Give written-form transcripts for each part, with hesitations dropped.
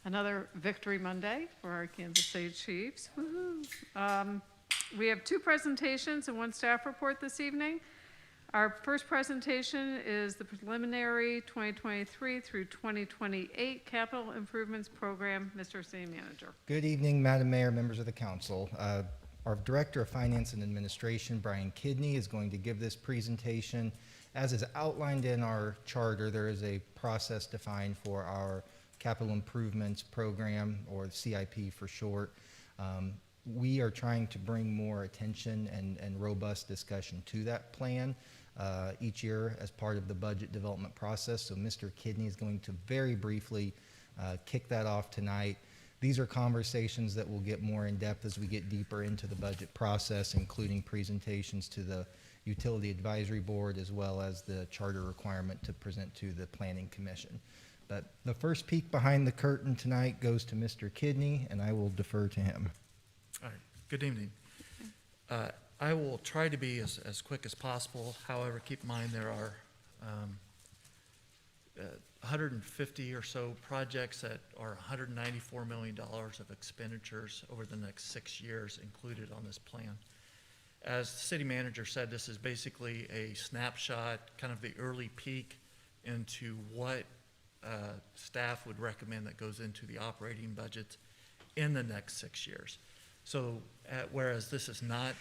Another victory Monday for our Kansas City Chiefs. Woohoo! We have two presentations and one staff report this evening. Our first presentation is the preliminary 2023 through 2028 Capital Improvements Program. Mr. City Manager. Good evening, Madam Mayor, members of the council. Our Director of Finance and Administration, Brian Kidney, is going to give this presentation. As is outlined in our charter, there is a process defined for our Capital Improvements Program, or CIP for short. We are trying to bring more attention and robust discussion to that plan each year as part of the budget development process. So Mr. Kidney is going to very briefly kick that off tonight. These are conversations that will get more in depth as we get deeper into the budget process, including presentations to the Utility Advisory Board, as well as the charter requirement to present to the Planning Commission. But the first peek behind the curtain tonight goes to Mr. Kidney, and I will defer to him. All right, good evening. I will try to be as quick as possible. However, keep in mind there are 150 or so projects that are $194 million of expenditures over the next 6 years included on this plan. As the city manager said, this is basically a snapshot, kind of the early peek into what staff would recommend that goes into the operating budgets in the next 6 years. So whereas this is not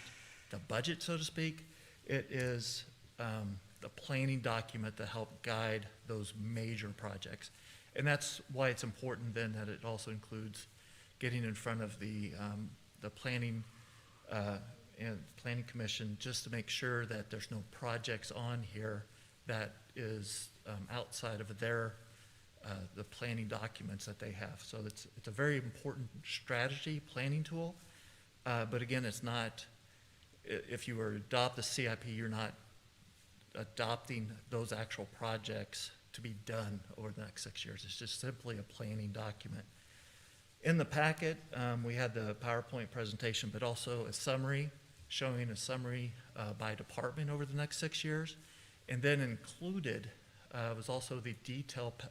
the budget, so to speak, it is the planning document to help guide those major projects. And that's why it's important then that it also includes getting in front of the planning and Planning Commission, just to make sure that there's no projects on here that is outside of their the planning documents that they have. So it's a very important strategy planning tool, but again, it's not, if you were to adopt the CIP, you're not adopting those actual projects to be done over the next 6 years. It's just simply a planning document. In the packet, we had the PowerPoint presentation, but also a summary, showing a summary by department over the next 6 years. And then included was also the detailed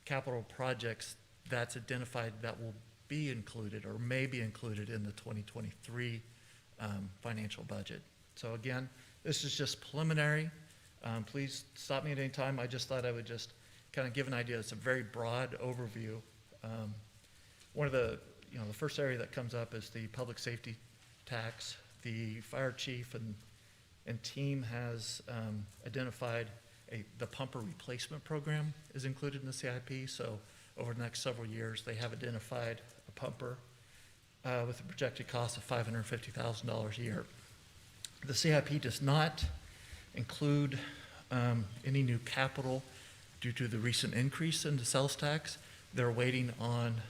capital projects that's identified that will be included or may be included in the 2023 financial budget. So again, this is just preliminary. Please stop me at any time. I just thought I would just kind of give an idea. It's a very broad overview. One of the first area that comes up is the public safety tax. The fire chief and team has identified the pumper replacement program is included in the CIP. So over the next several years, they have identified a pumper with a projected cost of $550,000 a year. The CIP does not include any new capital due to the recent increase in the sales tax. They're waiting on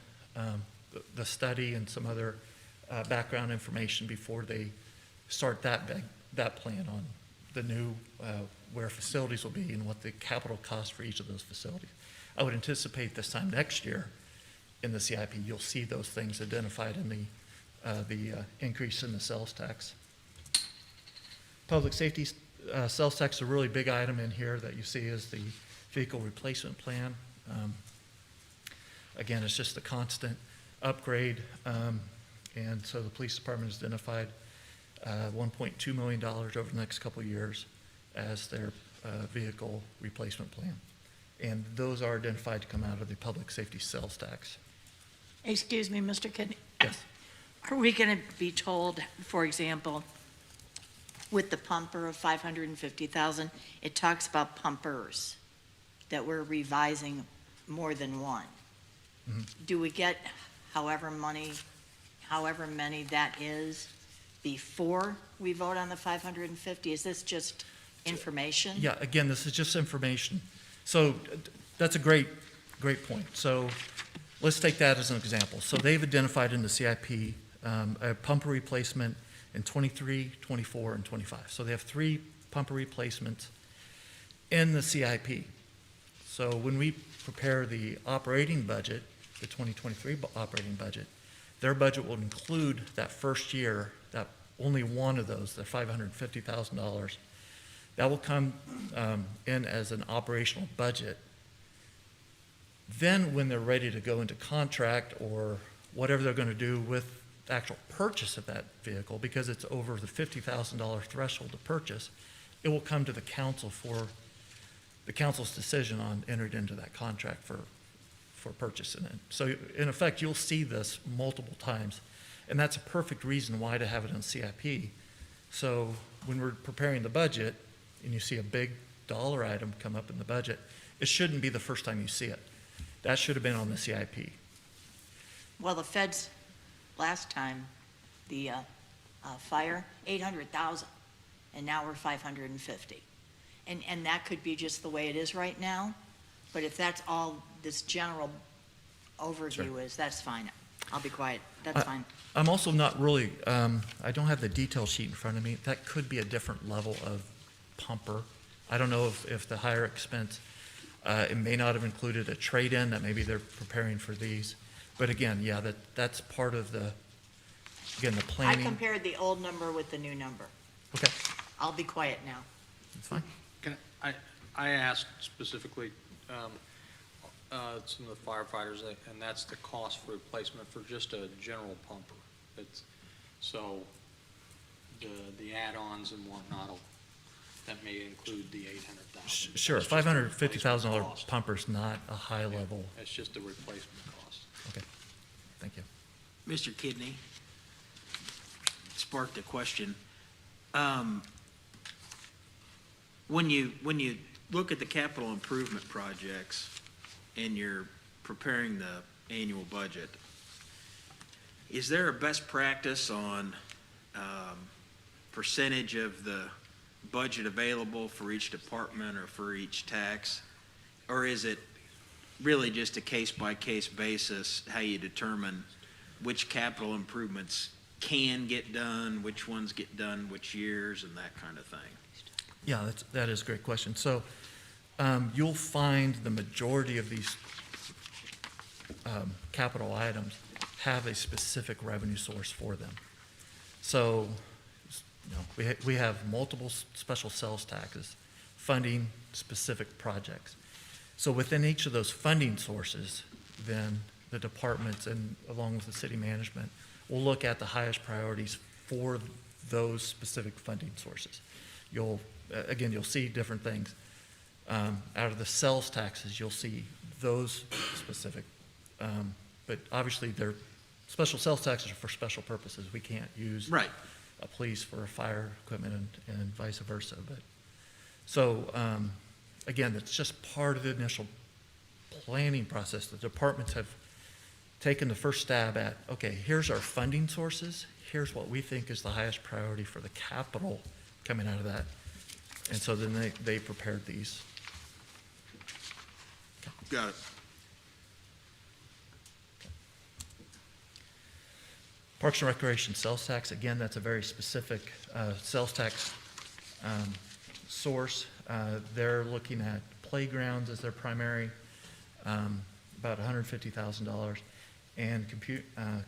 the study and some other background information before they start that plan on the new where facilities will be and what the capital cost for each of those facilities. I would anticipate this time next year in the CIP you'll see those things identified in the increase in the sales tax. Public safety sales tax is a really big item in here that you see is the vehicle replacement plan. Again, it's just a constant upgrade, and so the police department has identified $1.2 million over the next couple of years as their vehicle replacement plan. And those are identified to come out of the public safety sales tax. Excuse me, Mr. Kidney. Yes. Are we going to be told, for example, with the pumper of 550,000, it talks about pumpers, that we're revising more than one. Mm-hmm. Do we get however many that is before we vote on the 550? Is this just information? Yeah, again, this is just information. So that's a great point. So let's take that as an example. So they've identified in the CIP a pumper replacement in 23, 24, and 25. So they have 3 pumper replacements in the CIP. So when we prepare the operating budget, the 2023 operating budget, their budget will include that first year, that only one of those, the $550,000, that will come in as an operational budget Then when they're ready to go into contract or whatever they're gonna do with the actual purchase of that vehicle, because it's over the $50,000 threshold to purchase, it will come to the council for the council's decision on entering into that contract for purchasing it. So in effect, you'll see this multiple times, and that's a perfect reason why to have it on CIP. So when we're preparing the budget and you see a big dollar item come up in the budget, it shouldn't be the first time you see it. That should have been on the CIP. Well, the feds, last time, the fire, 800,000, and now we're 550. And that could be just the way it is right now, but if that's all this general overview is, that's fine. I'll be quiet, that's fine. I'm also not really, I don't have the detail sheet in front of me. That could be a different level of pumper. I don't know if the higher expense, it may not have included a trade-in, that maybe they're preparing for these. But again, yeah, that's part of the, again, the I planning. compared the old number with the new number. Okay, I'll be quiet now. that's fine. I asked specifically, some of the firefighters, and that's the cost for replacement for just a general pumper. It's, so the add-ons and whatnot, that may include the 800,000. Sure, $550,000 pumper's not a high level. It's just the replacement cost. Okay, thank you. Mr. Kidney, sparked a question. When you look at the capital improvement projects and you're preparing the annual budget, is there a best practice on percentage of the budget available for each department or for each tax? Or is it really just a case-by-case basis, how you determine which capital improvements can get done, which ones get done, which years, and that kind of thing? Yeah, that is a great question. So you'll find the majority of these capital items have a specific revenue source for them. So, you know, we have multiple special sales taxes funding specific projects. So within each of those funding sources, then the departments and along with the city management will look at the highest priorities for those specific funding sources. You'll see different things. Out of the sales taxes, you'll see those specific, but obviously they're special sales taxes are for special purposes. We can't use Right. a police for fire equipment and vice versa. But so again, it's just part of the initial planning process. The departments have taken the first stab at, okay, here's our funding sources. Here's what we think is the highest priority for the capital coming out of that. And so then they prepared these. Got it. Parks and Recreation sales tax, again, that's a very specific sales tax source. They're looking at playgrounds as their primary, about $150,000, and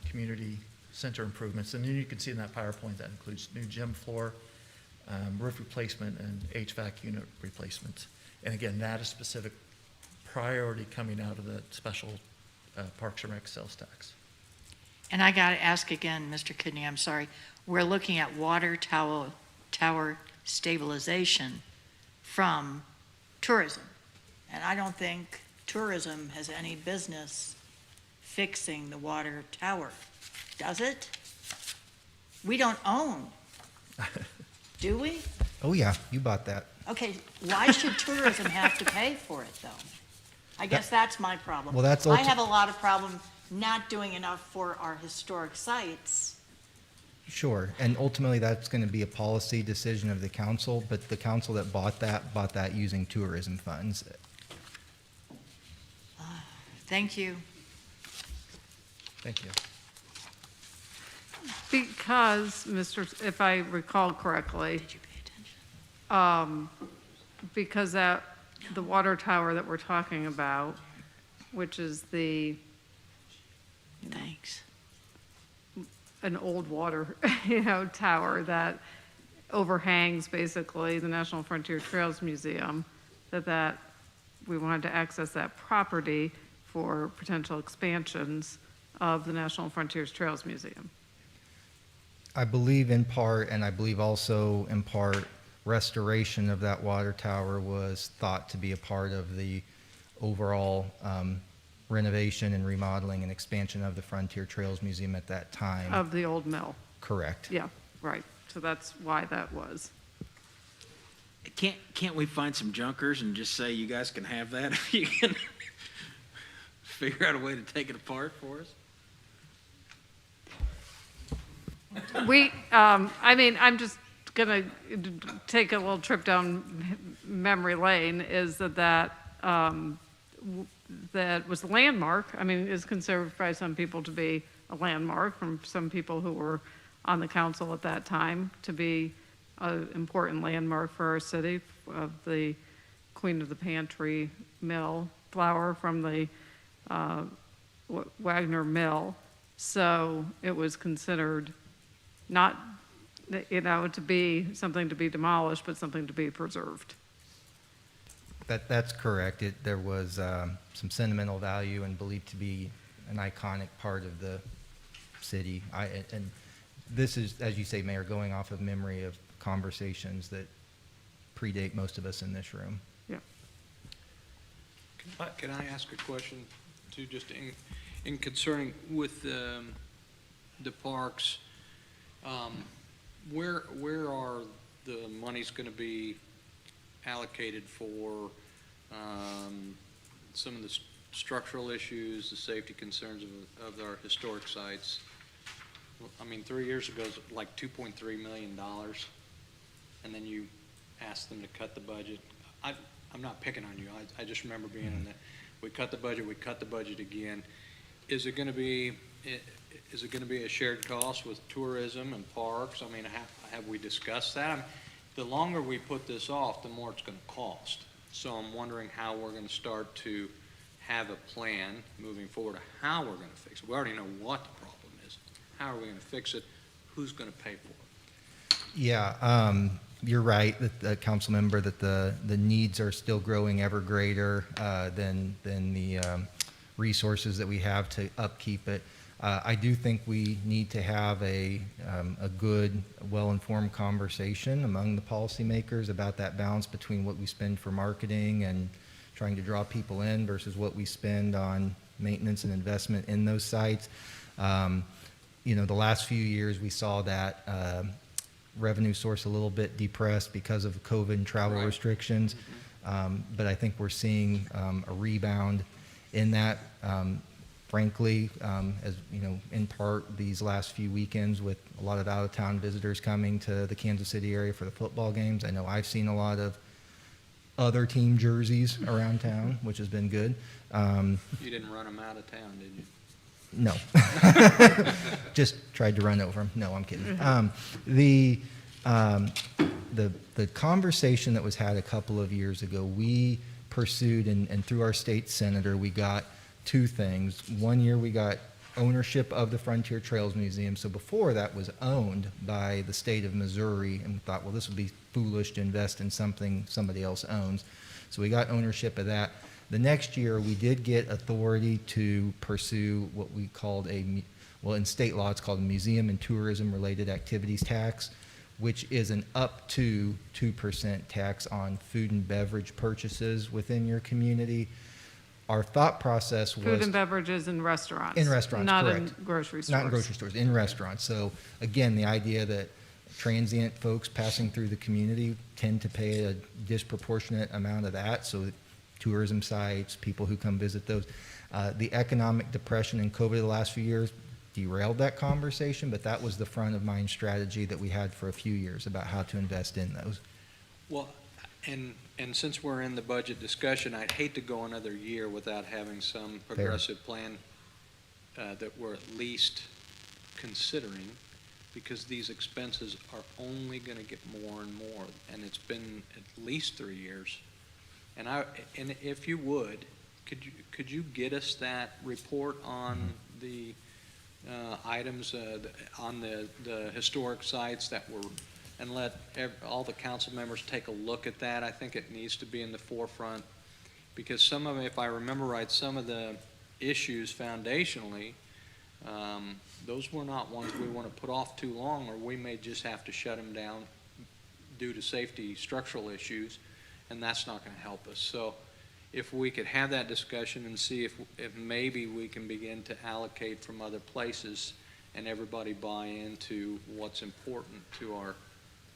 community center improvements. And then you can see in that PowerPoint that includes new gym floor, roof replacement, and HVAC unit replacements. And again, that is specific priority coming out of the special Parks and Rec sales tax. And I got to ask again, Mr. Kidney, I'm sorry. We're looking at water tower stabilization from tourism. And I don't think tourism has any business fixing the water tower, does it? We don't own, do we? Oh, yeah, you bought that. Okay, why should tourism have to pay for it, though? I guess that's my problem. Well, that's I ulti- have a lot of problem not doing enough for our historic sites. Sure, and ultimately, that's going to be a policy decision of the council, but the council that bought that using tourism funds. Thank you. Thank you. Because, if I recall correctly, Did you pay attention? because the water tower that we're talking about, which is Thanks. an old water, tower that overhangs basically the National Frontier Trails Museum, that we wanted to access that property for potential expansions of the National Frontiers Trails Museum. I believe in part, and I believe also in part, restoration of that water tower was thought to be a part of the overall renovation and remodeling and expansion of the Frontier Trails Museum at that time. Of the old mill, Correct. yeah, right. So that's why that was. Can't we find some junkers and just say, you guys can have that if you can figure out a way to take it apart for us? I mean, I'm just gonna take a little trip down memory lane, is that was a landmark. I mean, is considered by some people to be a landmark, from some people who were on the council at that time, to be an important landmark for our city, of the Queen of the Pantry mill, flour from the Wagner Mill. So it was considered not, to be something to be demolished, but something to be preserved. That's correct. There was some sentimental value and believed to be an iconic part of the city. And this is, as you say, Mayor, going off of memory of conversations that predate most of us in this room. Yeah. Can I ask a question too, just in concerning with the parks? Where are the monies going to be allocated for some of the structural issues, the safety concerns of our historic sites? I mean, 3 years ago, it was like $2.3 million, and then you asked them to cut the budget. I'm not picking on you. I just remember being in that. We cut the budget again. Is it going to be a shared cost with tourism and parks? I mean, have we discussed that? I mean, the longer we put this off, the more it's going to cost. So I'm wondering how we're going to start to have a plan moving forward of how we're going to fix it. We already know what the problem is. How are we going to fix it? Who's going to pay for it? Yeah, you're right, that council member, that the needs are still growing ever greater than the resources that we have to upkeep it. I do think we need to have a good, well-informed conversation among the policymakers about that balance between what we spend for marketing and trying to draw people in versus what we spend on maintenance and investment in those sites. The last few years we saw that revenue source a little bit depressed because of COVID and travel Right. restrictions. But I think we're seeing a rebound in that. Frankly, as you know, in part these last few weekends with a lot of out-of-town visitors coming to the Kansas City area for the football games. I know I've seen a lot of other team jerseys around town, which has been good. You didn't run them out of town, did you? No. Just tried to run over him. No, I'm kidding. The conversation that was had a couple of years ago, we pursued, and through our state senator, we got two things. One year we got ownership of the Frontier Trails Museum. So before that was owned by the state of Missouri, and we thought, well, this would be foolish to invest in something somebody else owns. So we got ownership of that. The next year we did get authority to pursue what we called in state law it's called a museum and tourism related activities tax, which is an up to 2% tax on food and beverage purchases within your community. Our thought process was Food and beverages in restaurants. in restaurants, not correct. in grocery stores. Not in grocery stores, in restaurants. So again, the idea that transient folks passing through the community tend to pay a disproportionate amount of that. So tourism sites, people who come visit those. The economic depression and COVID the last few years derailed that conversation, but that was the front of mind strategy that we had for a few years about how to invest in those. Well, and since we're in the budget discussion, I'd hate to go another year without having some progressive plan that we're at least considering, because these expenses are only going to get more and more, and it's been at least 3 years. And if you would, could you get us that report on the items on the historic sites that were, and let all the council members take a look at that? I think it needs to be in the forefront, because some of them, if I remember right, some of the issues foundationally, those were not ones we want to put off too long, or we may just have to shut them down due to safety structural issues, and that's not going to help us. So if we could have that discussion and see if maybe we can begin to allocate from other places and everybody buy into what's important to our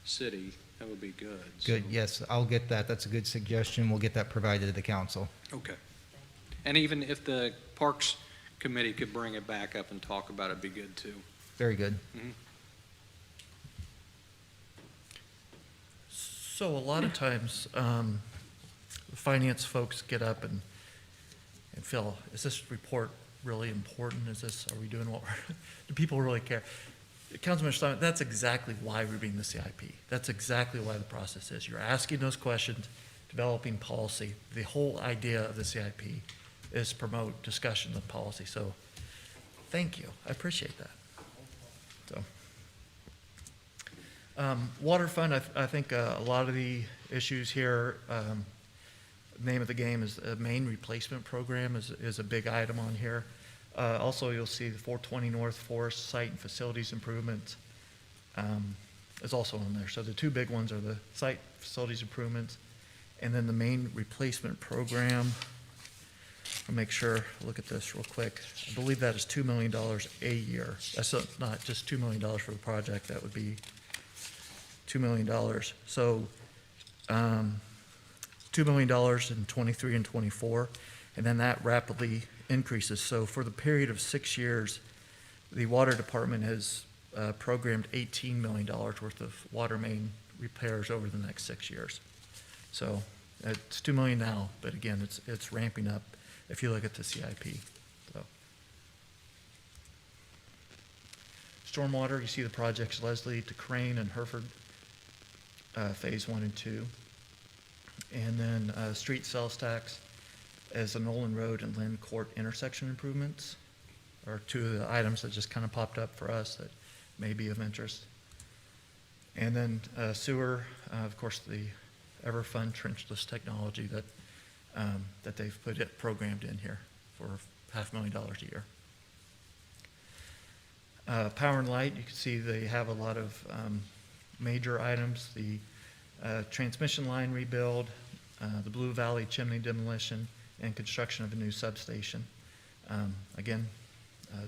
city, that would be good. Good, So- yes, I'll get that. That's a good suggestion. We'll get that provided to the council. Okay. And even if the Parks Committee could bring it back up and talk about it, it'd be good too. Very good. So a lot of times, finance folks get up and feel, is this report really important? Are we doing what we're, do people really care? Councilman Stein, that's exactly why we're doing the CIP. That's exactly why the process is. You're asking those questions, developing policy. The whole idea of the CIP is promote discussion of policy. So thank you. I appreciate that. So, water fund, I think a lot of the issues here, name of the game is a main replacement program is a big item on here. Also, you'll see the 420 North Forest site and facilities improvements is also on there. So the two big ones are the site facilities improvements and then the main replacement program. I'll make sure, look at this real quick. I believe that is $2 million a year. That's not just $2 million for the project, that would be $2 million. So $2 million in 23 and 24, and then that rapidly increases. So for the period of 6 years, the water department has programmed $18 million worth of water main repairs over the next 6 years. So it's $2 million now, but again, it's ramping up if you look at the CIP. So. Stormwater, you see the projects Leslie to Crane and Hereford, phase 1 and 2. And then street sales tax as the Nolan Road and Lynn Court intersection improvements are two of the items that just kind of popped up for us that may be of interest. And then sewer, of course, the Everfund trenchless technology that they've programmed in here for $500,000 a year. Power and light, you can see they have a lot of major items. The transmission line rebuild, the Blue Valley chimney demolition, and construction of a new substation. Again,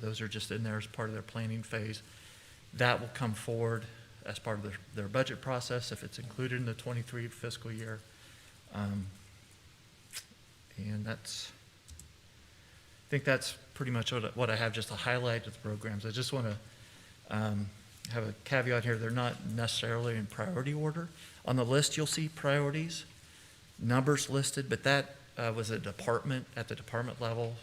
those are just in there as part of their planning phase. That will come forward as part of their budget process if it's included in the 23 fiscal year. And I think that's pretty much what I have, just a highlight of the programs. I just want to have a caveat here. They're not necessarily in priority order. On the list, you'll see priorities, numbers listed, but that was a department at the department level.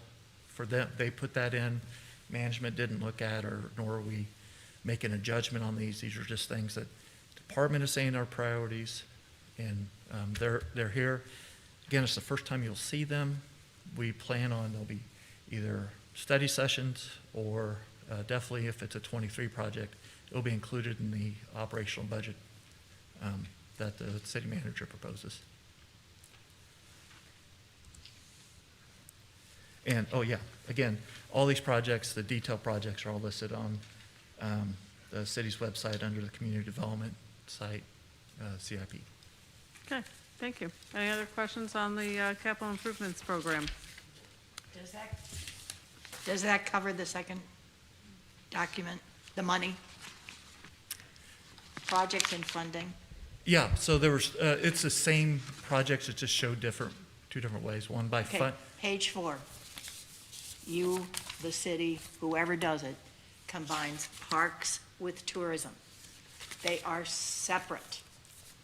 For them, they put that in. Management didn't look at, nor are we making a judgment on these. These are just things that the department is saying are priorities, and they're here. Again, it's the first time you'll see them. We plan on there'll be either study sessions or definitely if it's a 23 project, it'll be included in the operational budget that the city manager proposes. And, oh yeah, again, all these projects, the detailed projects are all listed on the city's website under the community development site, CIP. Okay, thank you. Any other questions on the capital improvements program? Does that cover the second document, the money? Projects and funding? Yeah, so there was, it's the same projects, it just showed two different ways. One by Okay, fund. page 4. You, the city, whoever does it, combines parks with tourism. They are separate.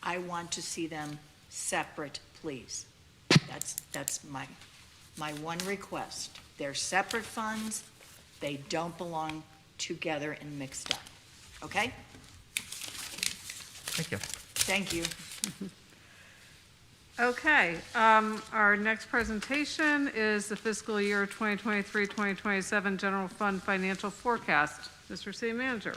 I want to see them separate, please. That's my one request. They're separate funds. They don't belong together and mixed up. Okay? Thank you. Thank you. Okay, our next presentation is the fiscal year 2023-2027 general fund financial forecast. Mr. City Manager.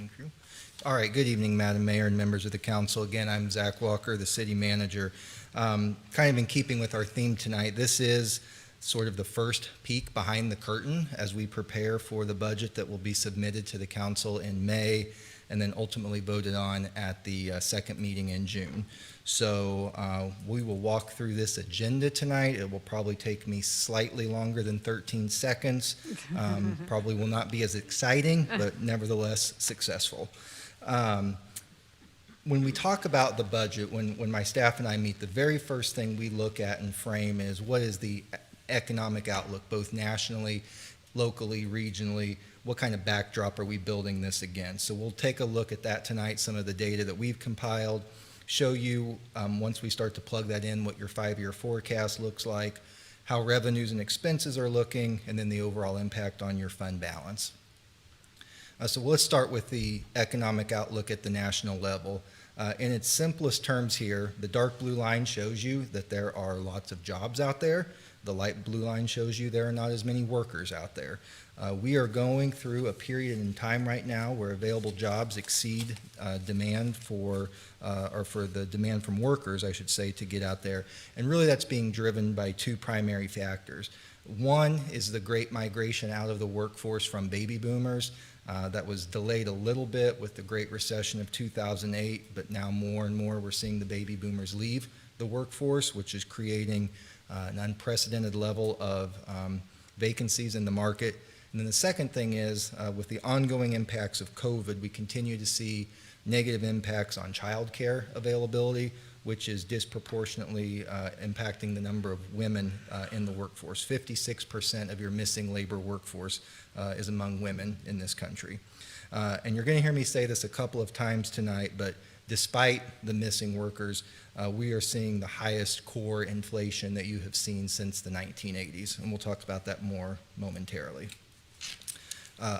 Thank you. All right, good evening, Madam Mayor and members of the council. Again, I'm Zach Walker, the city manager. Kind of in keeping with our theme tonight, this is sort of the first peek behind the curtain as we prepare for the budget that will be submitted to the council in May and then ultimately voted on at the second meeting in June. So we will walk through this agenda tonight. It will probably take me slightly longer than 13 seconds. Probably will not be as exciting, but nevertheless successful. When we talk about the budget, when my staff and I meet, the very first thing we look at and frame is what is the economic outlook, both nationally, locally, regionally. What kind of backdrop are we building this against? So we'll take a look at that tonight, some of the data that we've compiled, show you, once we start to plug that in, what your 5-year forecast looks like, how revenues and expenses are looking, and then the overall impact on your fund balance. So let's start with the economic outlook at the national level. In its simplest terms here, the dark blue line shows you that there are lots of jobs out there. The light blue line shows you there are not as many workers out there. We are going through a period in time right now where available jobs exceed demand for the demand from workers, I should say, to get out there. And really that's being driven by two primary factors. One is the great migration out of the workforce from baby boomers. That was delayed a little bit with the Great Recession of 2008, but now more and more we're seeing the baby boomers leave the workforce, which is creating an unprecedented level of vacancies in the market. And then the second thing is, with the ongoing impacts of COVID, we continue to see negative impacts on childcare availability, which is disproportionately impacting the number of women in the workforce. 56% of your missing labor workforce is among women in this country. And you're going to hear me say this a couple of times tonight, but despite the missing workers, we are seeing the highest core inflation that you have seen since the 1980s, and we'll talk about that more momentarily.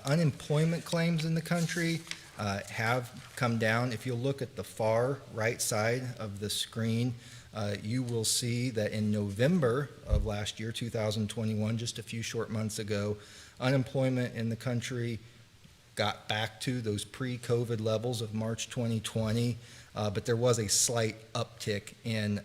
Unemployment claims in the country have come down. If you look at the far right side of the screen, you will see that in November of last year, 2021, just a few short months ago, unemployment in the country got back to those pre-COVID levels of March 2020, but there was a slight uptick in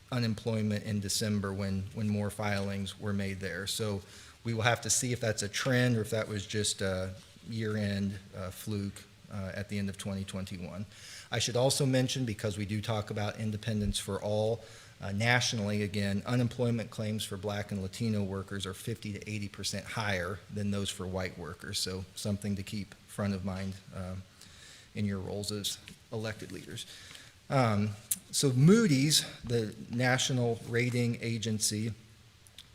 unemployment in December when more filings were made there. So we will have to see if that's a trend or if that was just a year-end fluke at the end of 2021. I should also mention, because we do talk about independence for all, nationally, again, unemployment claims for Black and Latino workers are 50 to 80% higher than those for white workers, so something to keep front of mind in your roles as elected leaders. So Moody's, the national rating agency,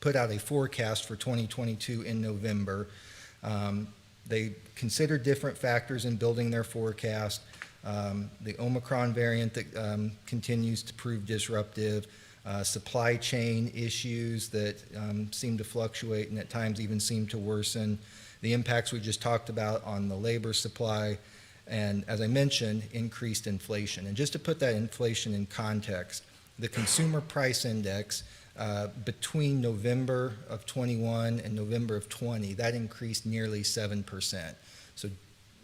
put out a forecast for 2022 in November. They considered different factors in building their forecast. The Omicron variant that continues to prove disruptive, supply chain issues that seem to fluctuate and at times even seem to worsen, the impacts we just talked about on the labor supply, and as I mentioned, increased inflation. And just to put that inflation in context, the Consumer Price Index between November of 21 and November of 20, that increased nearly 7%. So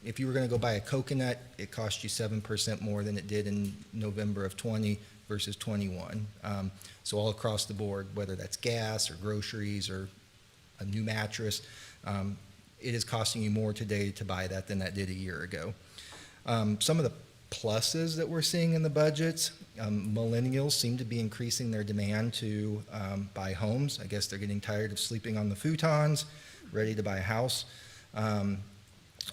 if you were going to go buy a coconut, it cost you 7% more than it did in November of 20 versus 21. So all across the board, whether that's gas or groceries or a new mattress, it is costing you more today to buy that than that did a year ago. Some of the pluses that we're seeing in the budgets, millennials seem to be increasing their demand to buy homes. I guess they're getting tired of sleeping on the futons, ready to buy a house.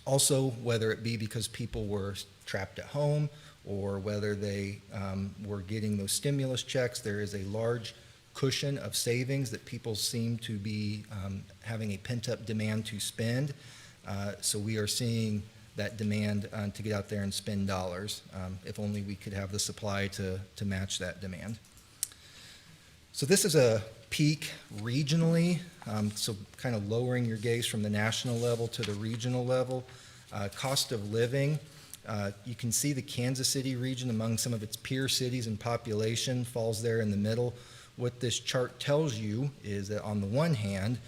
Also, whether it be because people were trapped at home or whether they were getting those stimulus checks, there is a large cushion of savings that people seem to be having a pent-up demand to spend. So we are seeing that demand to get out there and spend dollars. If only we could have the supply to match that demand. So this is a peak regionally, so kind of lowering your gaze from the national level to the regional level. Cost of living, you can see the Kansas City region among some of its peer cities and population falls there in the middle. What this chart tells you is that on the one hand,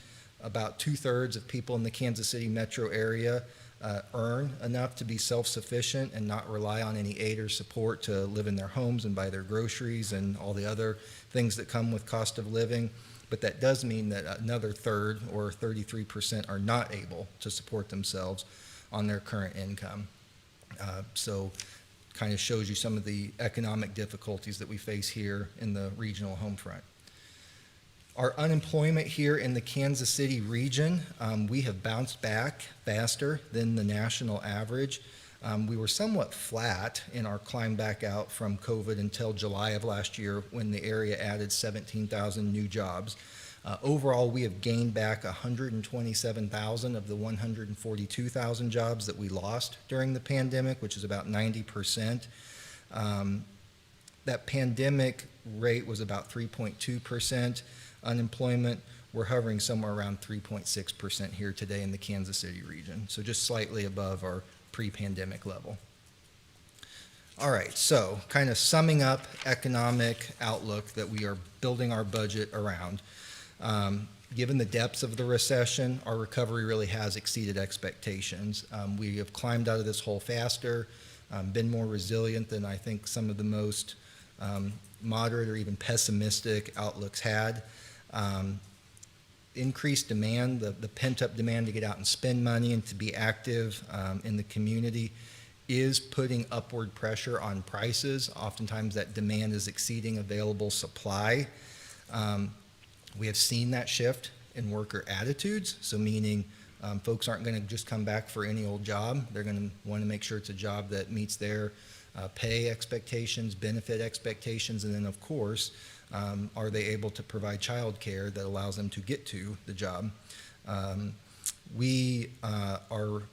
about 2/3 of people in the Kansas City metro area earn enough to be self-sufficient and not rely on any aid or support to live in their homes and buy their groceries and all the other things that come with cost of living. But that does mean that another third, or 33%, are not able to support themselves on their current income. So kind of shows you some of the economic difficulties that we face here in the regional home front. Our unemployment here in the Kansas City region, we have bounced back faster than the national average. We were somewhat flat in our climb back out from COVID until July of last year, when the area added 17,000 new jobs. Overall, we have gained back 127,000 of the 142,000 jobs that we lost during the pandemic, which is about 90%. That pandemic rate was about 3.2%. Unemployment, we're hovering somewhere around 3.6% here today in the Kansas City region, so just slightly above our pre-pandemic level. All right, so kind of summing up economic outlook that we are building our budget around. Given the depths of the recession, our recovery really has exceeded expectations. We have climbed out of this hole faster, been more resilient than I think some of the most moderate or even pessimistic outlooks had. Increased demand, the pent-up demand to get out and spend money and to be active in the community is putting upward pressure on prices. Oftentimes that demand is exceeding available supply. We have seen that shift in worker attitudes, so meaning folks aren't going to just come back for any old job. They're going to want to make sure it's a job that meets their pay expectations, benefit expectations, and then of course, are they able to provide child care that allows them to get to the job? We are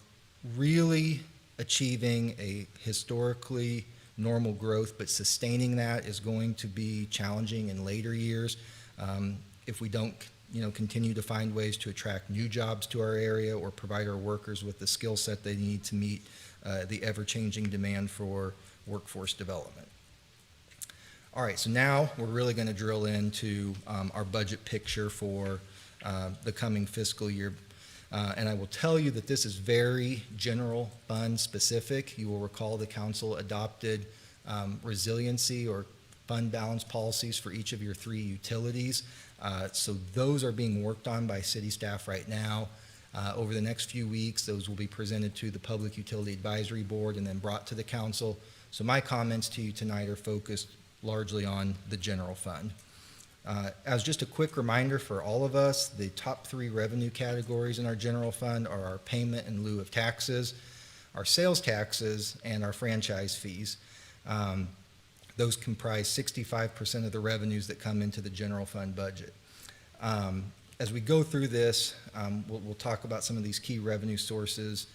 really achieving a historically normal growth, but sustaining that is going to be challenging in later years. If we don't continue to find ways to attract new jobs to our area or provide our workers with the skill set they need to meet the ever-changing demand for workforce development. All right, so now we're really going to drill into our budget picture for the coming fiscal year. And I will tell you that this is very general fund specific. You will recall the council adopted resiliency or fund balance policies for each of your 3 utilities. So those are being worked on by city staff right now. Over the next few weeks, those will be presented to the Public Utility Advisory Board and then brought to the council. So my comments to you tonight are focused largely on the general fund. As just a quick reminder for all of us, the top 3 revenue categories in our general fund are our payment in lieu of taxes, our sales taxes, and our franchise fees. Those comprise 65% of the revenues that come into the general fund budget. As we go through this, we'll talk about some of these key revenue sources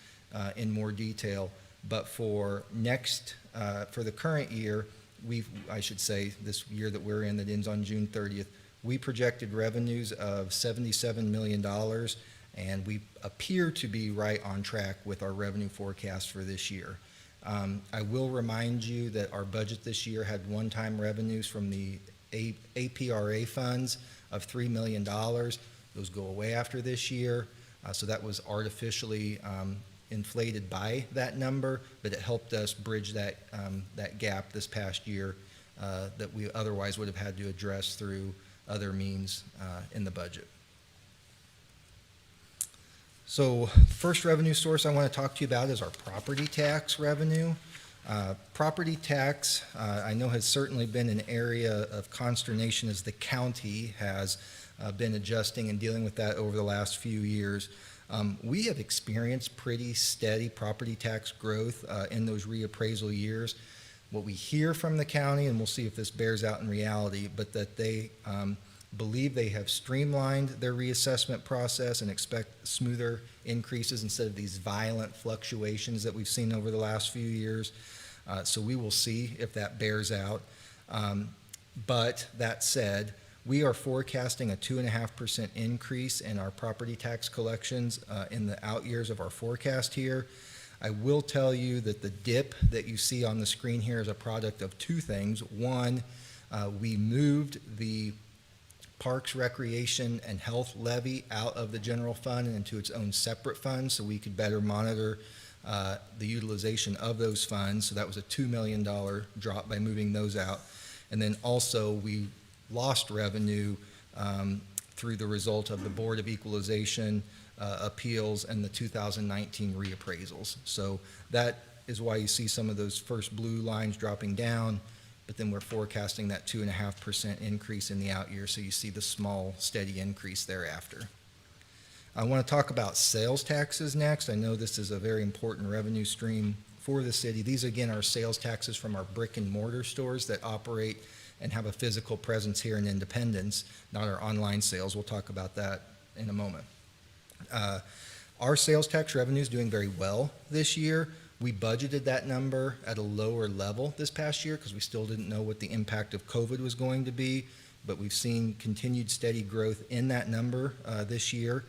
in more detail, but for the current year, this year that we're in that ends on June 30th, we projected revenues of $77 million, and we appear to be right on track with our revenue forecast for this year. I will remind you that our budget this year had one-time revenues from the APRA funds of $3 million. Those go away after this year, so that was artificially inflated by that number, but it helped us bridge that gap this past year that we otherwise would have had to address through other means in the budget. So first revenue source I want to talk to you about is our property tax revenue. Property tax, I know, has certainly been an area of consternation as the county has been adjusting and dealing with that over the last few years. We have experienced pretty steady property tax growth in those reappraisal years. What we hear from the county, and we'll see if this bears out in reality, but that they believe they have streamlined their reassessment process and expect smoother increases instead of these violent fluctuations that we've seen over the last few years. So we will see if that bears out. But that said, we are forecasting a 2.5% increase in our property tax collections in the out years of our forecast here. I will tell you that the dip that you see on the screen here is a product of 2 things. One, we moved the Parks, Recreation, and Health levy out of the general fund and into its own separate fund so we could better monitor the utilization of those funds. So that was a $2 million drop by moving those out. And then also, we lost revenue through the result of the Board of Equalization appeals and the 2019 reappraisals. So that is why you see some of those first blue lines dropping down, but then we're forecasting that 2.5% increase in the out year, so you see the small, steady increase thereafter. I want to talk about sales taxes next. I know this is a very important revenue stream for the city. These, again, are sales taxes from our brick and mortar stores that operate and have a physical presence here in Independence, not our online sales. We'll talk about that in a moment. Our sales tax revenue is doing very well this year. We budgeted that number at a lower level this past year because we still didn't know what the impact of COVID was going to be, but we've seen continued steady growth in that number this year.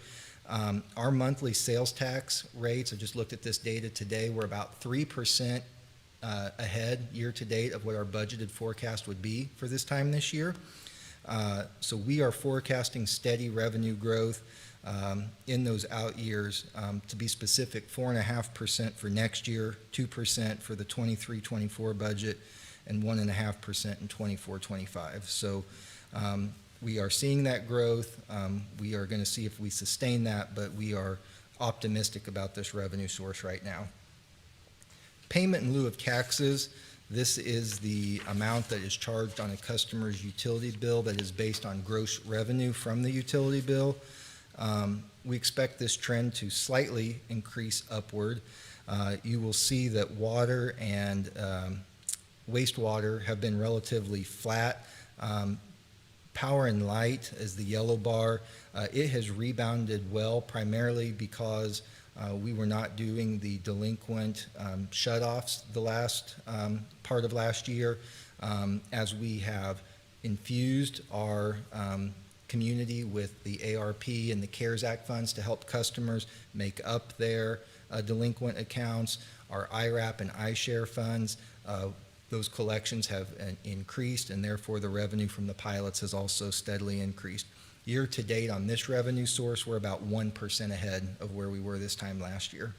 Our monthly sales tax rates, I just looked at this data today, we're about 3% ahead year to date of what our budgeted forecast would be for this time this year. So we are forecasting steady revenue growth in those out years. To be specific, 4.5% for next year, 2% for the 23-24 budget, and 1.5% in 24-25. So we are seeing that growth. We are going to see if we sustain that, but we are optimistic about this revenue source right now. Payment in lieu of taxes. This is the amount that is charged on a customer's utility bill that is based on gross revenue from the utility bill. We expect this trend to slightly increase upward. You will see that water and wastewater have been relatively flat. Power and light is the yellow bar. It has rebounded well, primarily because we were not doing the delinquent shutoffs the last part of last year, as we have infused our community with the ARP and the CARES Act funds to help customers make up their delinquent accounts. Our IRAP and iShare funds, those collections have increased, and therefore the revenue from the pilots has also steadily increased. Year to date on this revenue source, we're about 1% ahead of where we were this time last year.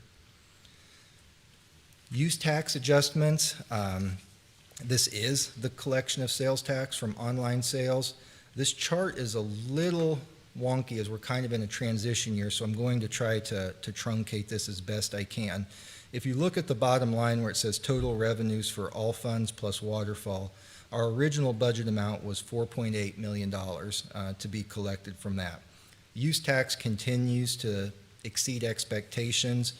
Use tax adjustments. This is the collection of sales tax from online sales. This chart is a little wonky as we're kind of in a transition year, so I'm going to try to truncate this as best I can. If you look at the bottom line where it says total revenues for all funds plus waterfall, our original budget amount was $4.8 million to be collected from that. Use tax continues to exceed expectations.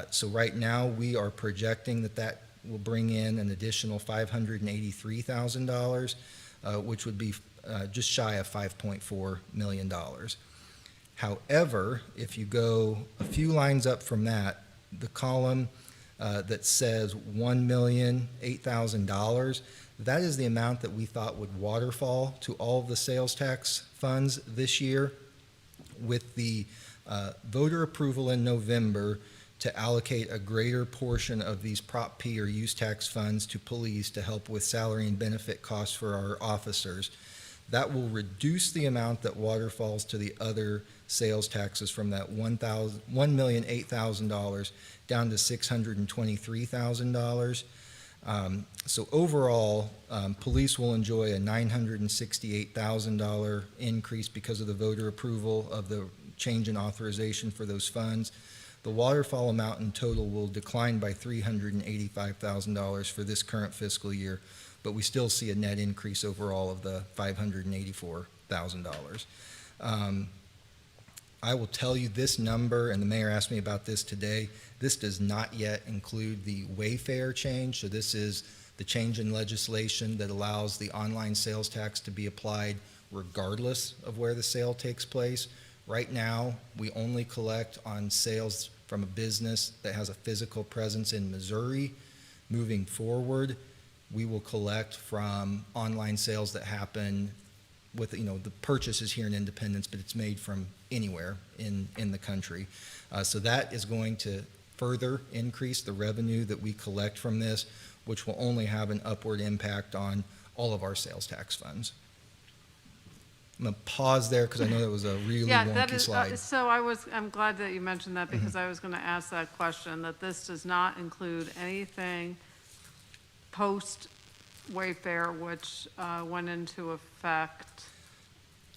So right now we are projecting that will bring in an additional $583,000, which would be just shy of $5.4 million. However, if you go a few lines up from that, the column that says $1,008,000, that is the amount that we thought would waterfall to all of the sales tax funds this year. With the voter approval in November to allocate a greater portion of these Prop P or use tax funds to police to help with salary and benefit costs for our officers, that will reduce the amount that waterfalls to the other sales taxes from that $1,008,000 down to $623,000. So overall, police will enjoy a $968,000 increase because of the voter approval of the change in authorization for those funds. The waterfall amount in total will decline by $385,000 for this current fiscal year, but we still see a net increase overall of the $584,000. I will tell you this number, and the mayor asked me about this today, this does not yet include the Wayfair change. So this is the change in legislation that allows the online sales tax to be applied regardless of where the sale takes place. Right now, we only collect on sales from a business that has a physical presence in Missouri. Moving forward, we will collect from online sales that happen with, the purchase is here in Independence, but it's made from anywhere in the country. So that is going to further increase the revenue that we collect from this, which will only have an upward impact on all of our sales tax funds. I'm going to pause there because I know that was a really Yeah, that wonky is, slide. so I'm glad that you mentioned that because I was going to ask that question, that this does not include anything post-Wayfair, which went into effect.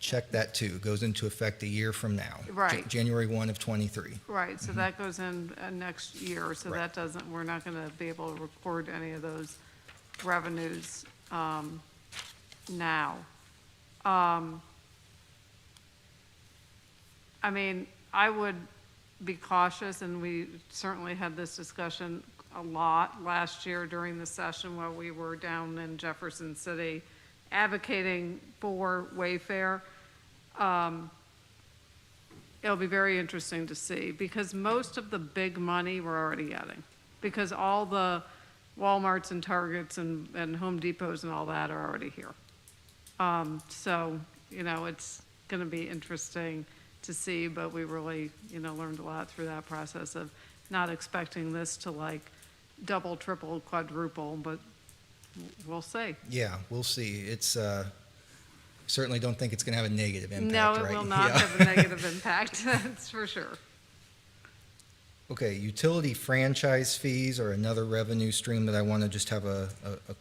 Check that too. It goes into effect a year from now. Right. January 1 of '23. Right, so that goes in next year, so Right. that doesn't, we're not going to be able to record any of those revenues now. I mean, I would be cautious, and we certainly had this discussion a lot last year during the session while we were down in Jefferson City advocating for Wayfair. It'll be very interesting to see, because most of the big money we're already getting, because all the Walmarts and Targets and Home Depots and all that are already here. So, it's gonna be interesting to see, but we really, learned a lot through that process of not expecting this to like double, triple, quadruple, but we'll see. Yeah, we'll see. It's, certainly don't think it's going to have a negative impact, No, right? it will not Yeah. have a negative impact, that's for sure. Okay, utility franchise fees are another revenue stream that I want to just have a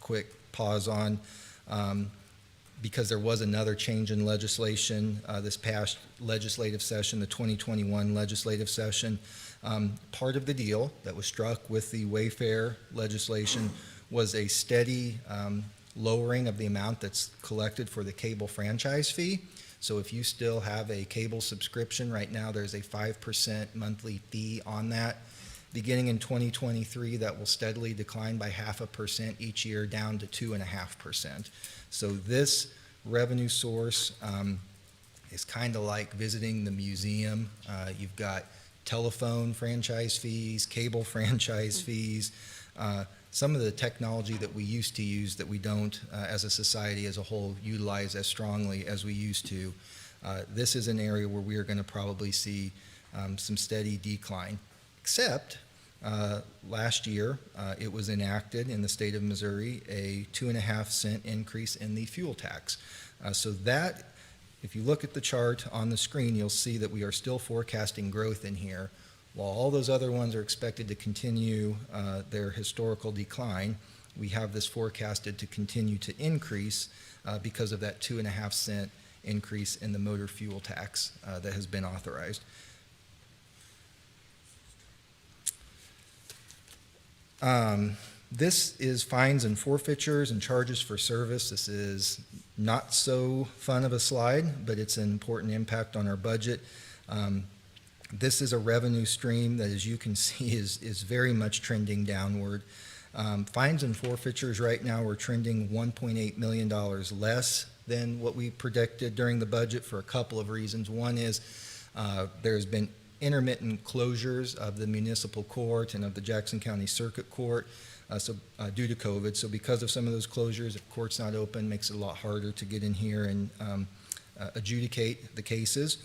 quick pause on, because there was another change in legislation this past legislative session, the 2021 legislative session. Part of the deal that was struck with the Wayfair legislation was a steady lowering of the amount that's collected for the cable franchise fee. So if you still have a cable subscription, right now there's a 5% monthly fee on that. Beginning in 2023, that will steadily decline by 0.5% each year down to 2.5%. So this revenue source is kind of like visiting the museum. You've got telephone franchise fees, cable franchise fees, some of the technology that we used to use that we don't, as a society as a whole, utilize as strongly as we used to. This is an area where we are going to probably see some steady decline, except last year it was enacted in the state of Missouri a 2.5-cent increase in the fuel tax. So that, if you look at the chart on the screen, you'll see that we are still forecasting growth in here. While all those other ones are expected to continue their historical decline, we have this forecasted to continue to increase because of that 2.5-cent increase in the motor fuel tax that has been authorized. This is fines and forfeitures and charges for service. This is not so fun of a slide, but it's an important impact on our budget. This is a revenue stream that, as you can see, is very much trending downward. Fines and forfeitures right now are trending $1.8 million less than what we predicted during the budget for a couple of reasons. One is there's been intermittent closures of the municipal court and of the Jackson County Circuit Court due to COVID. So because of some of those closures, if court's not open, makes it a lot harder to get in here and adjudicate the cases.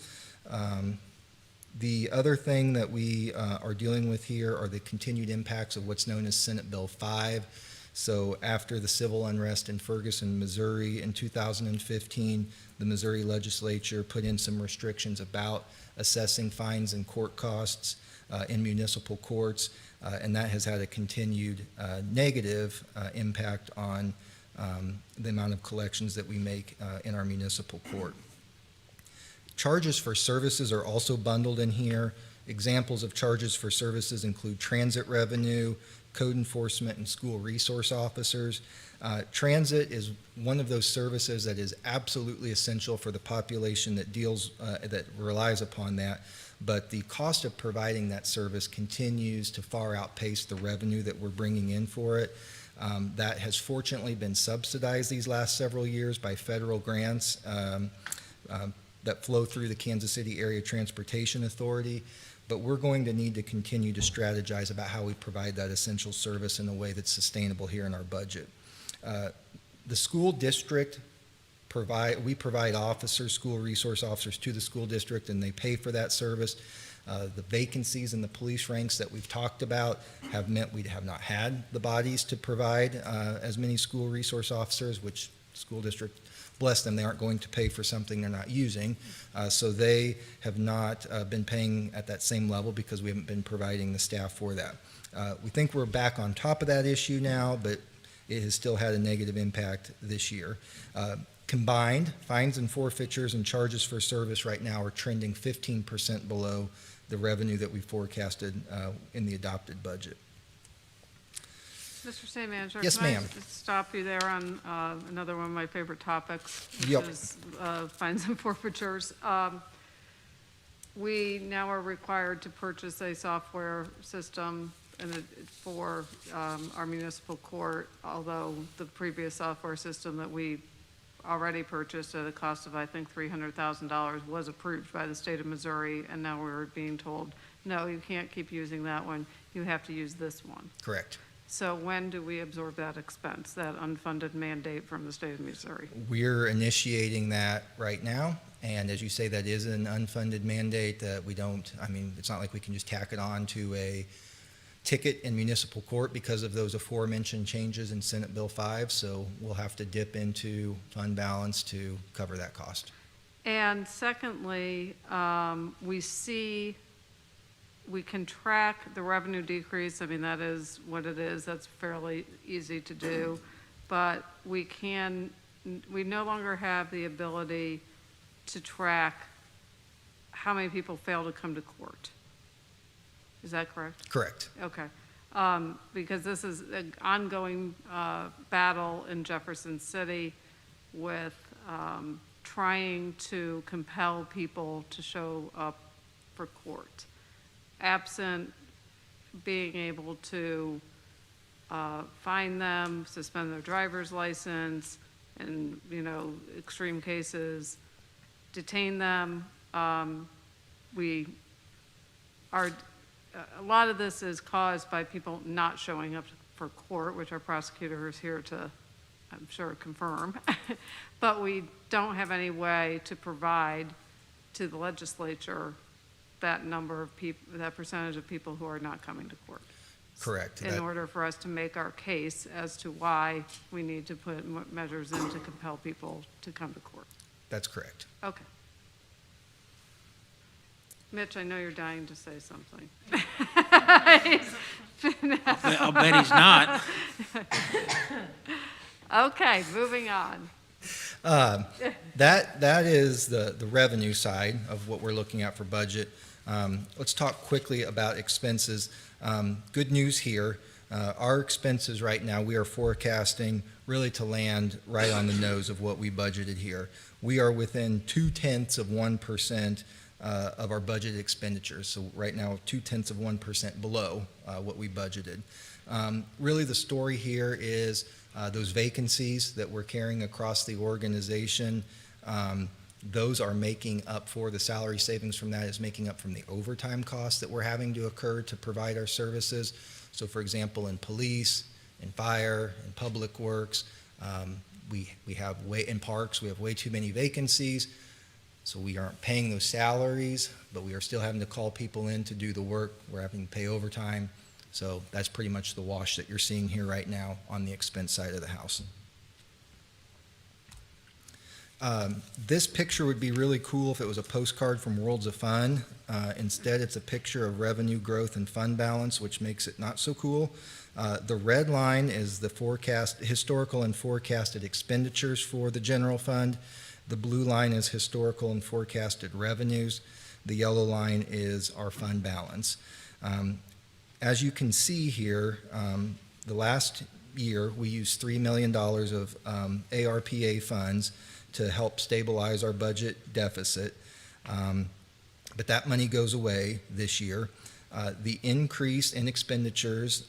The other thing that we are dealing with here are the continued impacts of what's known as Senate Bill 5. So after the civil unrest in Ferguson, Missouri in 2015, the Missouri legislature put in some restrictions about assessing fines and court costs in municipal courts, and that has had a continued negative impact on the amount of collections that we make in our municipal court. Charges for services are also bundled in here. Examples of charges for services include transit revenue, code enforcement, and school resource officers. Transit is one of those services that is absolutely essential for the population that relies upon that, but the cost of providing that service continues to far outpace the revenue that we're bringing in for it. That has fortunately been subsidized these last several years by federal grants that flow through the Kansas City Area Transportation Authority, but we're going to need to continue to strategize about how we provide that essential service in a way that's sustainable here in our budget. The school district we provide officers, school resource officers to the school district, and they pay for that service. The vacancies in the police ranks that we've talked about have meant we have not had the bodies to provide as many school resource officers, which school district bless them, they aren't going to pay for something they're not using. So they have not been paying at that same level because we haven't been providing the staff for that. We think we're back on top of that issue now, but it has still had a negative impact this year. Combined, fines and forfeitures and charges for service right now are trending 15% below the revenue that we forecasted in the adopted budget. Mr. City Manager? Yes, can I ma'am. stop you there on another one of my favorite topics, which Yep. is fines and forfeitures. We now are required to purchase a software system for our municipal court, although the previous software system that we already purchased at a cost of, I think, $300,000 was approved by the state of Missouri, and now we're being told, no, you can't keep using that one, you have to use this one. Correct. So when do we absorb that expense, that unfunded mandate from the state of Missouri? We're initiating that right now, and as you say, that is an unfunded mandate that we don't, I mean, it's not like we can just tack it on to a ticket in municipal court because of those aforementioned changes in Senate Bill 5, so we'll have to dip into fund balance to cover that cost. And secondly, we can track the revenue decrease. I mean, that is what it is. That's fairly easy to do. But we no longer have the ability to track how many people fail to come to court. Is that correct? Correct. Okay. Because this is an ongoing battle in Jefferson City with trying to compel people to show up for court. Absent being able to fine them, suspend their driver's license, and, extreme cases, detain them. A lot of this is caused by people not showing up for court, which our prosecutor is here to, I'm sure, confirm. But we don't have any way to provide to the legislature that number of people, that percentage of people who are not coming to court. Correct. In order for us to make our case as to why we need to put measures in to compel people to come to court. That's correct. Okay. Mitch, I know you're dying to say something. I'll bet he's not. Okay, moving on. That is the revenue side of what we're looking at for budget. Let's talk quickly about expenses. Good news here. Our expenses right now, we are forecasting really to land right on the nose of what we budgeted here. We are within 0.2% of our budgeted expenditures. So right now, 0.2% below what we budgeted. Really, the story here is those vacancies that we're carrying across the organization. Those are making up for the salary savings from that is making up from the overtime costs that we're having to occur to provide our services. So for example, in police, in fire, in public works, we have in parks, we have way too many vacancies. So we aren't paying those salaries, but we are still having to call people in to do the work. We're having to pay overtime. So that's pretty much the wash that you're seeing here right now on the expense side of the house. This picture would be really cool if it was a postcard from Worlds of Fun. Instead, it's a picture of revenue growth and fund balance, which makes it not so cool. The red line is the historical and forecasted expenditures for the general fund. The blue line is historical and forecasted revenues. The yellow line is our fund balance. As you can see here, the last year we used $3 million of ARPA funds to help stabilize our budget deficit, but that money goes away this year. The increase in expenditures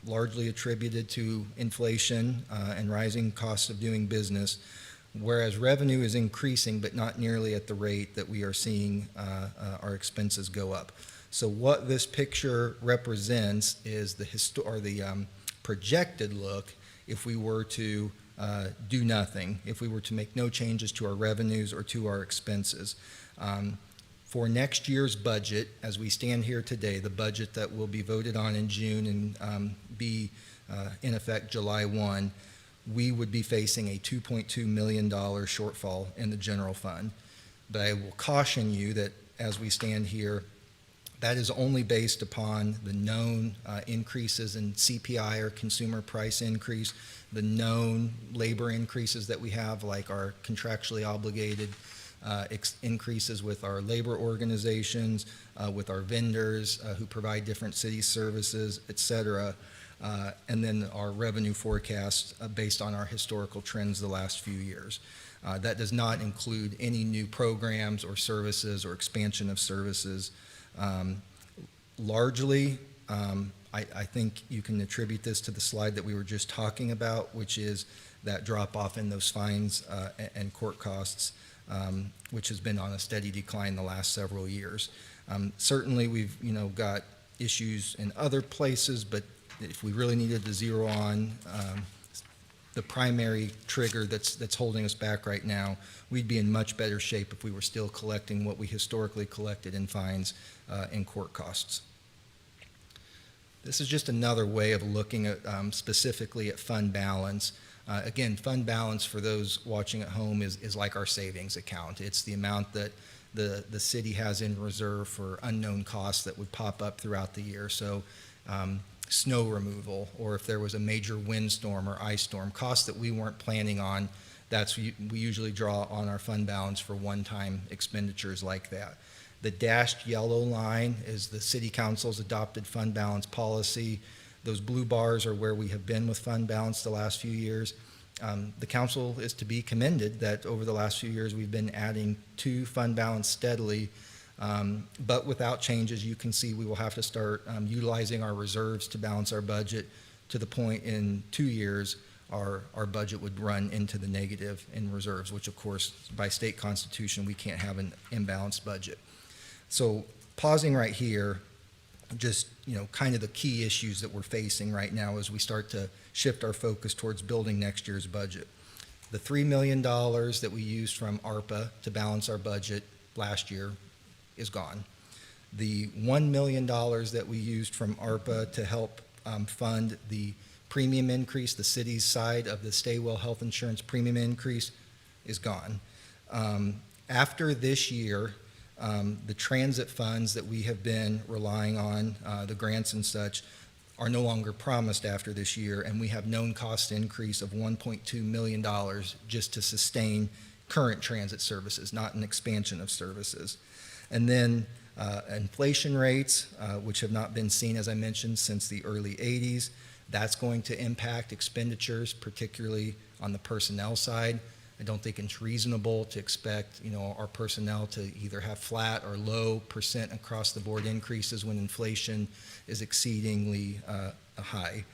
largely attributed to inflation and rising costs of doing business, whereas revenue is increasing but not nearly at the rate that we are seeing our expenses go up. So what this picture represents is the projected look if we were to do nothing, if we were to make no changes to our revenues or to our expenses. For next year's budget, as we stand here today, the budget that will be voted on in June and be in effect July 1, we would be facing a $2.2 million shortfall in the general fund. But I will caution you that as we stand here, that is only based upon the known increases in CPI or consumer price increase, the known labor increases that we have, like our contractually obligated increases with our labor organizations, with our vendors who provide different city services, et cetera, and then our revenue forecast based on our historical trends the last few years. That does not include any new programs or services or expansion of services. Largely, I think you can attribute this to the slide that we were just talking about, which is that drop-off in those fines and court costs, which has been on a steady decline the last several years. Certainly, we've got issues in other places, but if we really needed to zero on the primary trigger that's holding us back right now, we'd be in much better shape if we were still collecting what we historically collected in fines and court costs. This is just another way of looking at specifically at fund balance. Again, fund balance for those watching at home is like our savings account. It's the amount that the city has in reserve for unknown costs that would pop up throughout the year. So snow removal, or if there was a major windstorm or ice storm, costs that we weren't planning on, we usually draw on our fund balance for one-time expenditures like that. The dashed yellow line is the city council's adopted fund balance policy. Those blue bars are where we have been with fund balance the last few years. The council is to be commended that over the last few years we've been adding to fund balance steadily, but without changes, you can see we will have to start utilizing our reserves to balance our budget to the point in 2 years our budget would run into the negative in reserves, which of course by state constitution we can't have an imbalanced budget. So pausing right here, just kind of the key issues that we're facing right now as we start to shift our focus towards building next year's budget. The $3 million that we used from ARPA to balance our budget last year is gone. The $1 million that we used from ARPA to help fund the premium increase, the city's side of the Staywell Health Insurance premium increase, is gone. After this year, the transit funds that we have been relying on, the grants and such, are no longer promised after this year, and we have known cost increase of $1.2 million just to sustain current transit services, not an expansion of services. And then inflation rates, which have not been seen, as I mentioned, since the early 80s. That's going to impact expenditures, particularly on the personnel side. I don't think it's reasonable to expect, our personnel to either have flat or low percent across the board increases when inflation is exceedingly high.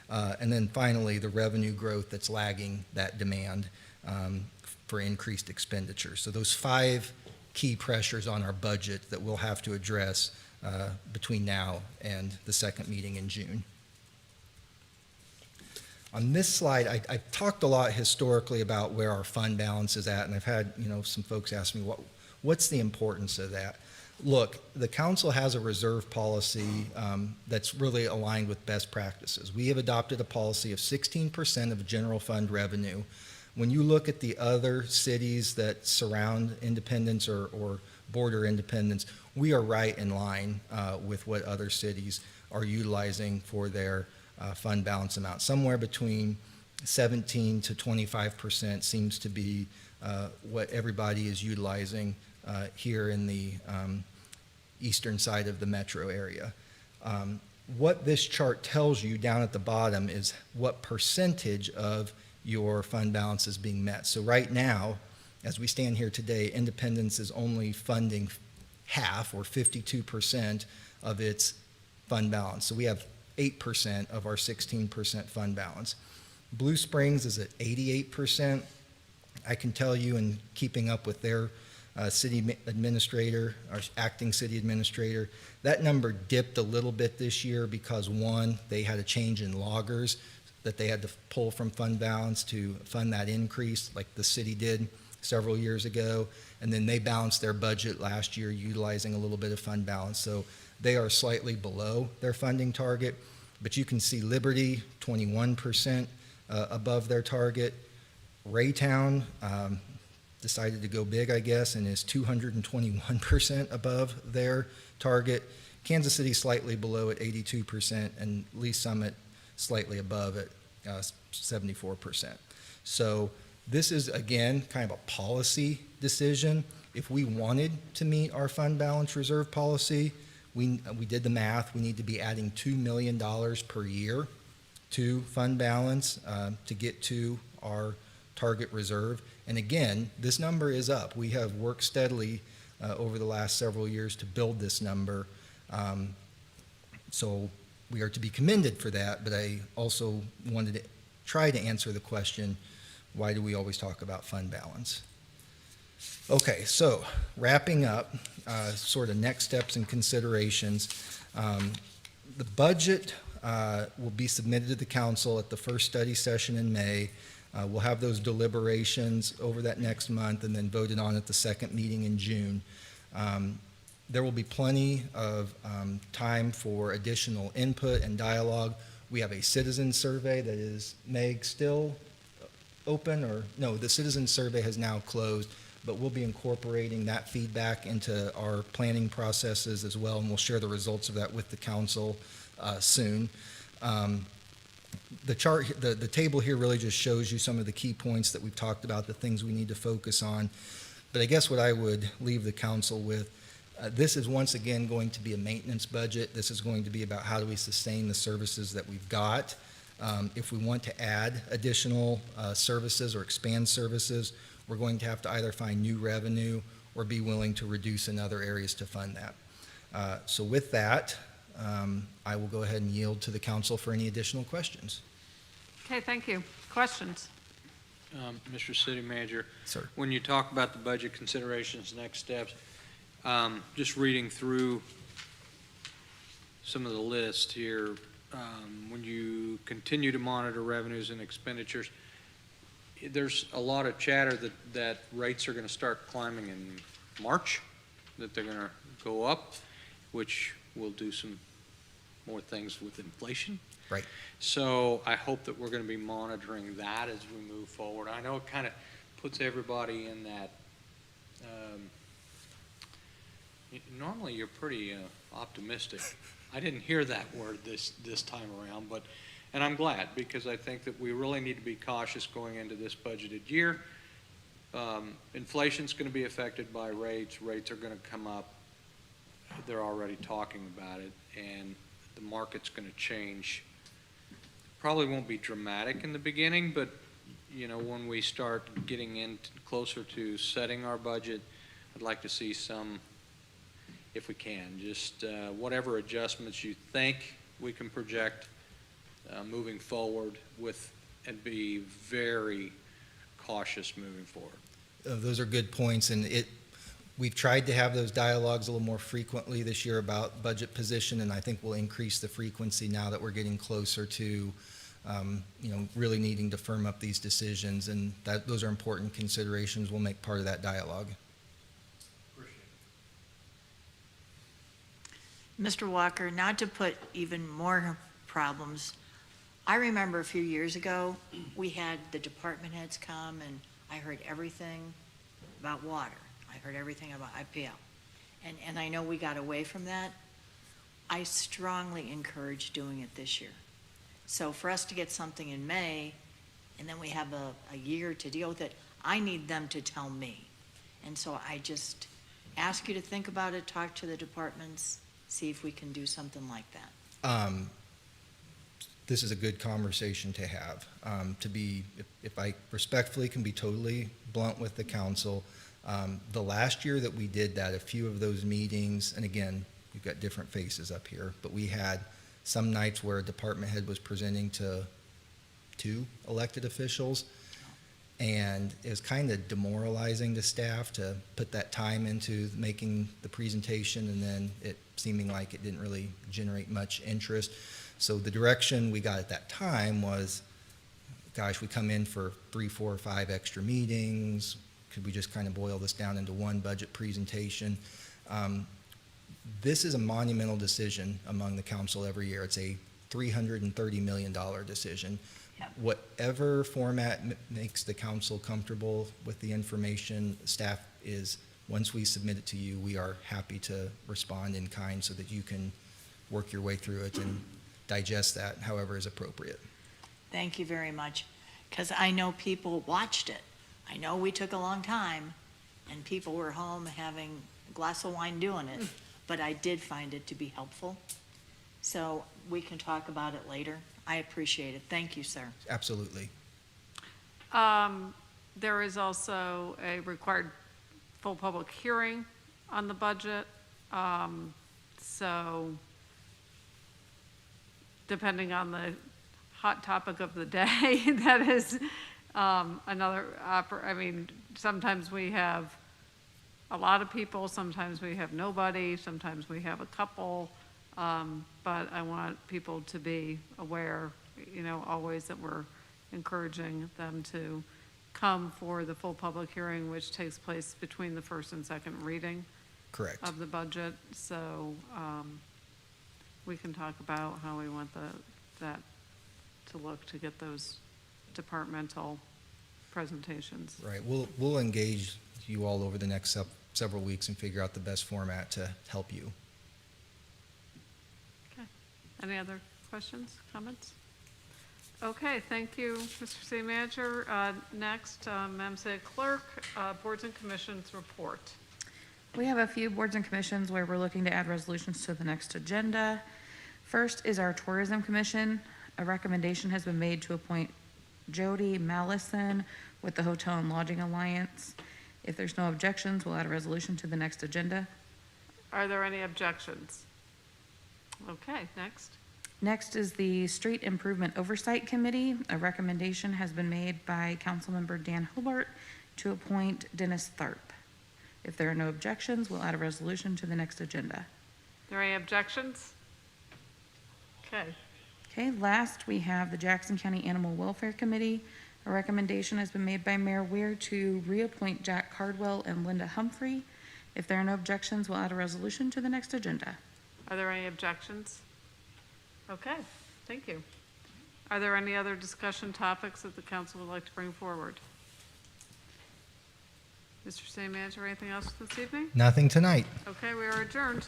And then finally, the revenue growth that's lagging that demand for increased expenditure. So those 5 key pressures on our budget that we'll have to address between now and the second meeting in June. On this slide, I've talked a lot historically about where our fund balance is at, and I've had some folks ask me, what's the importance of that? Look, the council has a reserve policy that's really aligned with best practices. We have adopted a policy of 16% of general fund revenue. When you look at the other cities that surround Independence or border Independence, we are right in line with what other cities are utilizing for their fund balance amount. Somewhere between 17 to 25% seems to be what everybody is utilizing here in the eastern side of the metro area. What this chart tells you down at the bottom is what percentage of your fund balance is being met. So right now, as we stand here today, Independence is only funding half or 52% of its fund balance. So we have 8% of our 16% fund balance. Blue Springs is at 88%. I can tell you, in keeping up with their city administrator, our acting city administrator, that number dipped a little bit this year because, one, they had a change in loggers that they had to pull from fund balance to fund that increase like the city did several years ago, and then they balanced their budget last year utilizing a little bit of fund balance. So they are slightly below their funding target, but you can see Liberty, 21%, above their target. Raytown decided to go big, I guess, and is 221% above their target. Kansas City slightly below at 82%, and Lee Summit slightly above at 74%. So this is, again, kind of a policy decision. If we wanted to meet our fund balance reserve policy, we did the math. We need to be adding $2 million per year to fund balance to get to our target reserve. And again, this number is up. We have worked steadily over the last several years to build this number. So we are to be commended for that, but I also wanted to try to answer the question, why do we always talk about fund balance? Okay, so wrapping up, sort of next steps and considerations. The budget will be submitted to the council at the first study session in May. We'll have those deliberations over that next month and then voted on at the second meeting in June. There will be plenty of time for additional input and dialogue. We have a citizen survey that is, Meg, still open, or no, the citizen survey has now closed, but we'll be incorporating that feedback into our planning processes as well, and we'll share the results of that with the council soon. The chart, the table here really just shows you some of the key points that we've talked about, the things we need to focus on. But I guess what I would leave the council with, this is once again going to be a maintenance budget. This is going to be about how do we sustain the services that we've got. If we want to add additional services or expand services, we're going to have to either find new revenue or be willing to reduce in other areas to fund that. So with that, I will go ahead and yield to the council for any additional questions. Okay, thank you. Questions? Mr. City Manager, Sir. when you talk about the budget considerations, next steps, just reading through some of the list here, when you continue to monitor revenues and expenditures, there's a lot of chatter that rates are going to start climbing in March, that they're going to go up, which will do some more things with inflation. Right. So I hope that we're going to be monitoring that as we move forward. I know it kind of puts everybody in that, normally you're pretty optimistic. I didn't hear that word this time around, and I'm glad, because I think that we really need to be cautious going into this budgeted year. Inflation's going to be affected by rates. Rates are going to come up. They're already talking about it, and the market's going to change. Probably won't be dramatic in the beginning, but when we start getting in closer to setting our budget, I'd like to see some, if we can, just whatever adjustments you think we can project moving forward with, and be very cautious moving forward. Those are good points, and we've tried to have those dialogues a little more frequently this year about budget position, and I think we'll increase the frequency now that we're getting closer to, really needing to firm up these decisions, and those are important considerations. We'll make part of that dialogue. Mr. Walker, not to put even more problems, I remember a few years ago, we had the department heads come, and I heard everything about water. I heard everything about IPL. And I know we got away from that. I strongly encourage doing it this year. So for us to get something in May, and then we have a year to deal with it, I need them to tell me. And so I just ask you to think about it, talk to the departments, see if we can do something like that. This is a good conversation to have. If I respectfully can be totally blunt with the council, the last year that we did that, a few of those meetings, and again, we've got different faces up here, but we had some nights where a department head was presenting to 2 elected officials, and it was kind of demoralizing to staff to put that time into making the presentation, and then it seeming like it didn't really generate much interest. So the direction we got at that time was, gosh, we come in for 3, 4, or 5 extra meetings. Could we just kind of boil this down into one budget presentation? This is a monumental decision among the council every year. It's a $330 million decision. Whatever format makes the council comfortable with the information, staff is, once we submit it to you, we are happy to respond in kind so that you can work your way through it and digest that however is appropriate. Thank you very much, because I know people watched it. I know we took a long time, and people were home having a glass of wine doing it, but I did find it to be helpful. So we can talk about it later. I appreciate it. Thank you, sir. Absolutely. There is also a required full public hearing on the budget. So depending on the hot topic of the day, that is another, sometimes we have a lot of people, sometimes we have nobody, sometimes we have a couple. But I want people to be aware, always that we're encouraging them to come for the full public hearing, which takes place between the first and second reading Correct. of the budget. So we can talk about how we want that to look to get those departmental presentations. Right. We'll engage you all over the next several weeks and figure out the best format to help you. Okay. Any other questions, comments? Okay, thank you, Mr. City Manager. Next, Madam City Clerk, Boards and Commissions report. We have a few boards and commissions where we're looking to add resolutions to the next agenda. First is our Tourism Commission. A recommendation has been made to appoint Jody Mallison with the Hotel and Lodging Alliance. If there's no objections, we'll add a resolution to the next agenda. Are there any objections? Okay, next. Next is the Street Improvement Oversight Committee. A recommendation has been made by Councilmember Dan Hobart to appoint Dennis Tharp. If there are no objections, we'll add a resolution to the next agenda. Are there any objections? Okay, Okay, last, we have the Jackson County Animal Welfare Committee. A recommendation has been made by Mayor Weir to reappoint Jack Cardwell and Linda Humphrey. If there are no objections, we'll add a resolution to the next agenda. are there any objections? Okay, thank you. Are there any other discussion topics that the council would like to bring forward? Mr. City Manager, anything else this evening? Nothing tonight. Okay, we are adjourned.